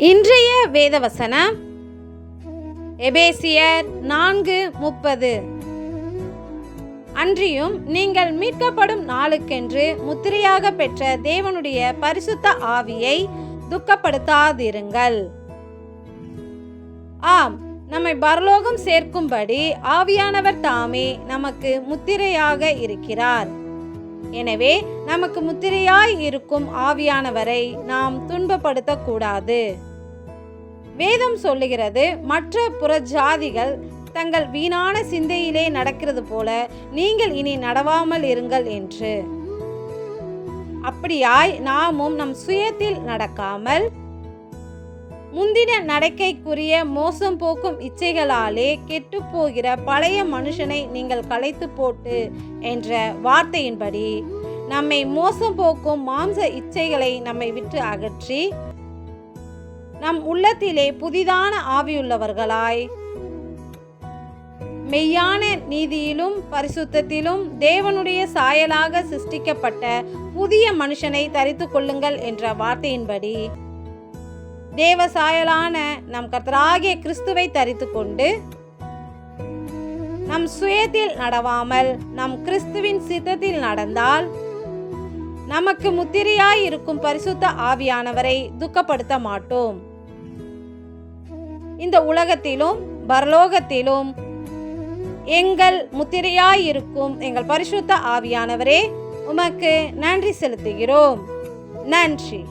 இன்றைய வேதவசனம் எபேசியர் 4:30. அன்றியும் நீங்கள் மீட்கப்படும் நாளுக்கென்று முத்திரையாக பெற்ற தேவனுடைய பரிசுத்த ஆவியை துக்கப்படுத்தாதிருங்கள். ஆம், நம்மை பரலோகம் சேர்க்கும்படி ஆவியானவர் தாமே நமக்கு முத்திரையாக இருக்கிறார். எனவே நமக்கு முத்திரையாய் இருக்கும் ஆவியானவரை நாம் துன்பப்படுத்தக்கூடாது. வேதம் சொல்லுகிறது, மற்ற புறஜாதிகள் தங்கள் வீணான சிந்தையிலே நடக்கிறது போல நீங்கள் இனி நடவாமல் இருங்கள் என்று. அப்படியாய் நாமும் நம் சுயத்தில் நடக்காமல் முந்தின நடக்கைக்குரிய மோசம் போக்கும் இச்சைகளாலே கெட்டுப்போகிற பழைய மனுஷனை நீங்கள் களைத்து போட்டு என்ற வார்த்தையின்படி நம்மை மோசம் போக்கும் மாம்ச இச்சைகளை நம்மை விட்டு அகற்றி நம் உள்ளத்திலே புதிதான ஆவியுள்ளவர்களாய் மெய்யான நீதியிலும் பரிசுத்தத்திலும் தேவனுடைய சாயலாக சிருஷ்டிக்கப்பட்ட புதிய மனுஷனை தரித்து கொள்ளுங்கள் என்ற வார்த்தையின்படி தேவ சாயலான நம் கர்த்தராகிய கிறிஸ்துவை தரித்து கொண்டு நம் சுயத்தில் நடவாமல் நம் கிறிஸ்துவின் சித்தத்தில் நடந்தால் நமக்கு முத்திரையாய் இருக்கும் பரிசுத்த ஆவியானவரை துக்கப்படுத்த மாட்டோம். இந்த உலகத்திலும் பரலோகத்திலும் எங்கள் முத்திரையாய் இருக்கும் எங்கள் பரிசுத்த ஆவியானவரே, உமக்கு நன்றி செலுத்துகிறோம். நன்றி.